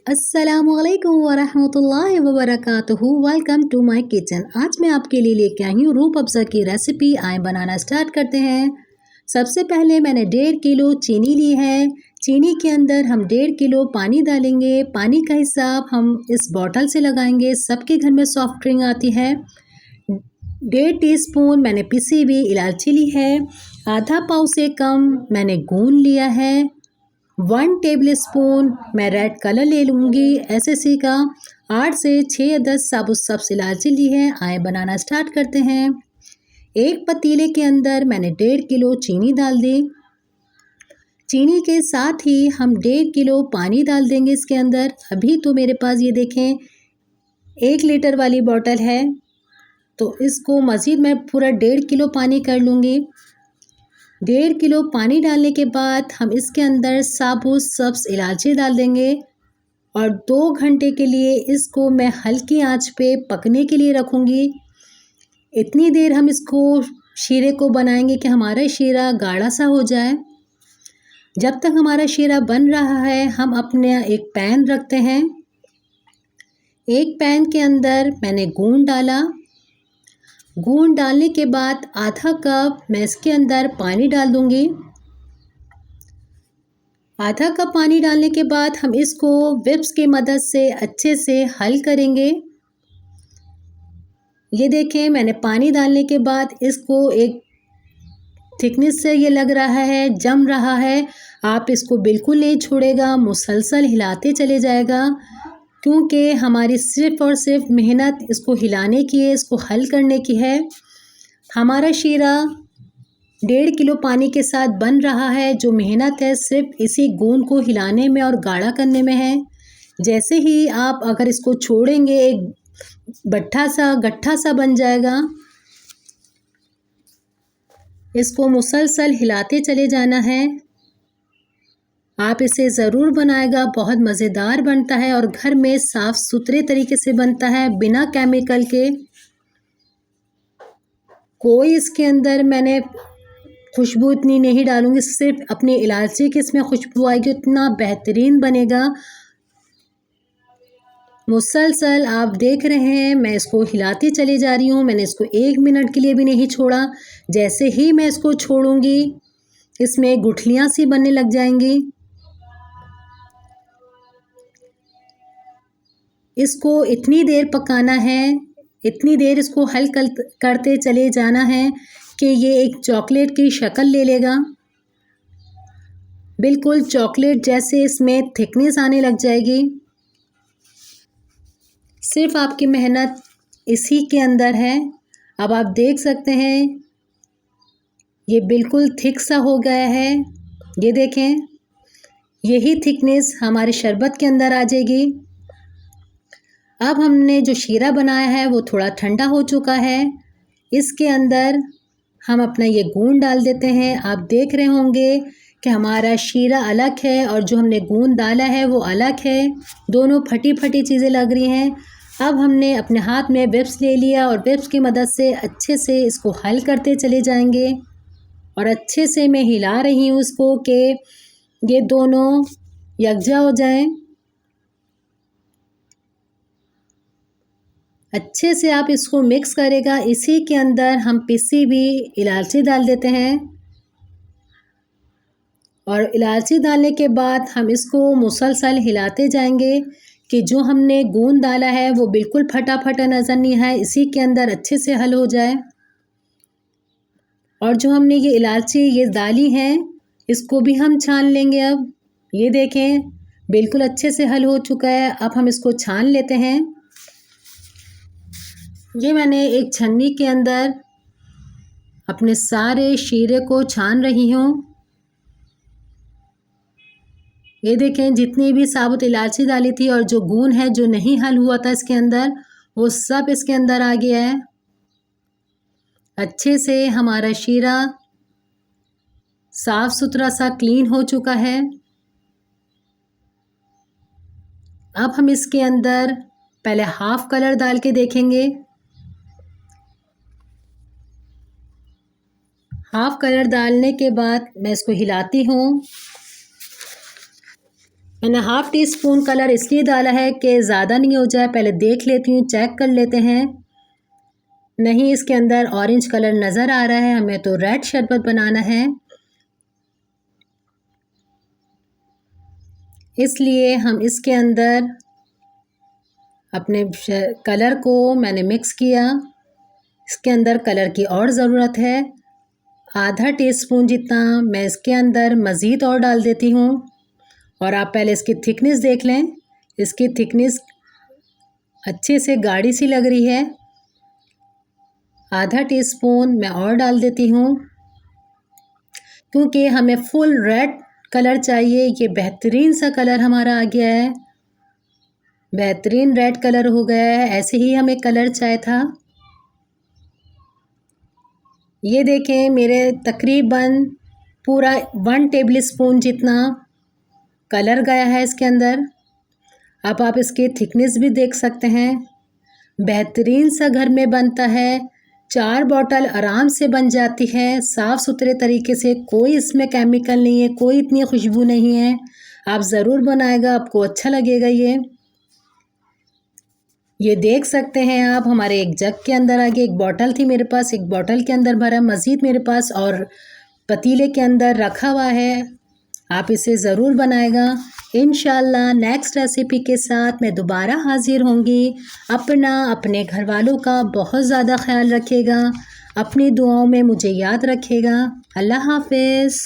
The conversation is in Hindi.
अस्सलामुअलैकुम वरहमतुल्लाहि वबरकातुहू। Welcome to my kitchen. आज मैं आपके लिए लेके आई हूँ रूह अफ़ज़ा की रेसिपी। आए बनाना स्टार्ट करते हैं। सबसे पहले मैंने 1.5 किलो चीनी ली है। चीनी के अंदर हम 1.5 किलो पानी डालेंगे। पानी का हिसाब हम इस बॉटल से लगाएंगे। सबके घर में सॉफ्ट ड्रिंक आती है। 1.5 टीस्पून मैंने पिसी हुई इलायची ली है। आधा पाव से कम मैंने गूंद लिया है। 1 टेबल स्पून मैं रेड कलर ले लूँगी एसएससी का। 8 से 6 अदद साबुत सब्ज़ इलायची ली है। आए बनाना स्टार्ट करते हैं। एक पतीले के अंदर मैंने 1.5 किलो चीनी डाल दी। चीनी के साथ ही हम 1.5 किलो पानी डाल देंगे इसके अंदर। अभी तो मेरे पास ये देखें 1 लीटर वाली बॉटल है, तो इसको मज़ीद मैं पूरा 1.5 किलो पानी कर लूँगी। 1.5 किलो पानी डालने के बाद हम इसके अंदर साबुत सब्ज़ इलायची डाल देंगे और 2 घंटे के लिए इसको मैं हल्की आंच पे पकने के लिए रखूँगी। इतनी देर हम इसको शीरे को बनाएंगे कि हमारा शीरा गाढ़ा सा हो जाए। जब तक हमारा शीरा बन रहा है हम अपने एक पैन रखते हैं। एक पैन के अंदर मैंने गूंद डाला। गूंद डालने के बाद आधा कप मैं इसके अंदर पानी डाल दूंगी। आधा कप पानी डालने के बाद हम इसको विप्स की मदद से अच्छे से हल करेंगे। ये देखें मैंने पानी डालने के बाद इसको एक थिकनेस से ये लग रहा है, जम रहा है। आप इसको बिल्कुल नहीं छोड़ेगा, मुसलसल हिलाते चले जाएगा, क्योंकि हमारी सिर्फ़ और सिर्फ मेहनत इसको हिलाने की है, इसको हल करने की है। हमारा शीरा 1.5 किलो पानी के साथ बन रहा है। जो मेहनत है सिर्फ इसी गूंद को हिलाने में और गाढ़ा करने में है। जैसे ही आप अगर इसको छोड़ेंगे एक गट्ठा सा बन जाएगा। इसको मुसलसल हिलाते चले जाना है। आप इसे ज़रूर बनाएगा, बहुत मज़ेदार बनता है और घर में साफ़ सुथरे तरीके से बनता है, बिना केमिकल के। कोई इसके अंदर मैंने खुशबू इतनी नहीं डालूँगी, सिर्फ अपनी इलायची की इसमें खुशबू आएगी, इतना बेहतरीन बनेगा। मुसलसल आप देख रहे हैं मैं इसको हिलाती चली जा रही हूँ। मैंने इसको 1 मिनट के लिए भी नहीं छोड़ा। जैसे ही मैं इसको छोड़ूंगी इसमें गुठलियाँ सी बनने लग जाएंगी। इसको इतनी देर पकाना है, इतनी देर इसको हल करते चले जाना है कि ये एक चॉकलेट की शक्ल ले लेगा। बिल्कुल चॉकलेट जैसे इसमें थिकनेस आने लग जाएगी। सिर्फ आपकी मेहनत इसी के अंदर है। अब आप देख सकते हैं ये बिल्कुल थिक सा हो गया है। ये देखें, यही थिकनेस हमारे शरबत के अंदर आ जाएगी। अब हमने जो शीरा बनाया है वो थोड़ा ठंडा हो चुका है। इसके अंदर हम अपना ये गूंद डाल देते हैं। आप देख रहे होंगे कि हमारा शीरा अलग है और जो हमने गूंद डाला है वो अलग है। दोनों फटी फटी चीज़ें लग रही हैं। अब हमने अपने हाथ में विप्स ले लिया और विप्स की मदद से अच्छे से इसको हल करते चले जाएंगे और अच्छे से मैं हिला रही हूँ इसको कि ये दोनों यकजा हो जाएं। अच्छे से आप इसको मिक्स करेगा। इसी के अंदर हम पिसी भी इलायची डाल देते हैं और इलायची डालने के बाद हम इसको मुसलसल हिलाते जाएंगे कि जो हमने गूंद डाला है वो बिल्कुल फटा फटा नज़र नहीं है, इसी के अंदर अच्छे से हल हो जाए। और जो हमने ये इलायची ये डाली है इसको भी हम छान लेंगे। अब ये देखें बिल्कुल अच्छे से हल हो चुका है। अब हम इसको छान लेते हैं। ये मैंने एक छन्नी के अंदर अपने सारे शीरे को छान रही हूँ। ये देखें जितनी भी साबुत इलायची डाली थी और जो गूंद है जो नहीं हल हुआ था इसके अंदर, वो सब इसके अंदर आ गया है। अच्छे से हमारा शीरा साफ सुथरा सा क्लीन हो चुका है। अब हम इसके अंदर पहले हाफ कलर डाल के देखेंगे। हाफ कलर डालने के बाद मैं इसको हिलाती हूँ। मैंने हाफ़ टी स्पून कलर इसलिए डाला है कि ज़्यादा नहीं हो जाए, पहले देख लेती हूँ, चेक कर लेते हैं। नहीं, इसके अंदर ऑरेंज कलर नज़र आ रहा है, हमें तो रेड शरबत बनाना है, इसलिए हम इसके अंदर अपने कलर को मैंने मिक्स किया। इसके अंदर कलर की और ज़रूरत है, आधा टीस्पून जितना मैं इसके अंदर मज़ीद और डाल देती हूँ। और आप पहले इसकी थिकनेस देख लें, इसकी थिकनेस अच्छे से गाढ़ी सी लग रही है। आधा टीस्पून मैं और डाल देती हूँ, क्योंकि हमें फुल रेड कलर चाहिए। ये बेहतरीन सा कलर हमारा आ गया है, बेहतरीन रेड कलर हो गया है, ऐसे ही हमें कलर चाहिए था। ये देखें, मेरे तकरीबन पूरा 1 टेबल स्पून जितना कलर गया है इसके अंदर। अब आप इसकी थिकनेस भी देख सकते हैं, बेहतरीन सा घर में बनता है। 4 बॉटल आराम से बन जाती है, साफ़ सुथरे तरीके से, कोई इसमें केमिकल नहीं है, कोई इतनी खुशबू नहीं है। आप ज़रूर बनाएगा, आपको अच्छा लगेगा। ये देख सकते हैं आप, हमारे एक जग के अंदर आगे एक बॉटल थी मेरे पास, एक बॉटल के अंदर भरा, मज़ीद मेरे पास और पतीले के अंदर रखा हुआ है। आप इसे ज़रूर बनाएगा। इंशाल्लाह नेक्स्ट रेसिपी के साथ मैं दोबारा हाज़िर होंगी। अपना अपने घर वालों का बहुत ज़्यादा ख्याल रखिएगा, अपनी दुआओं में मुझे याद रखिएगा। अल्लाह हाफ़िज़।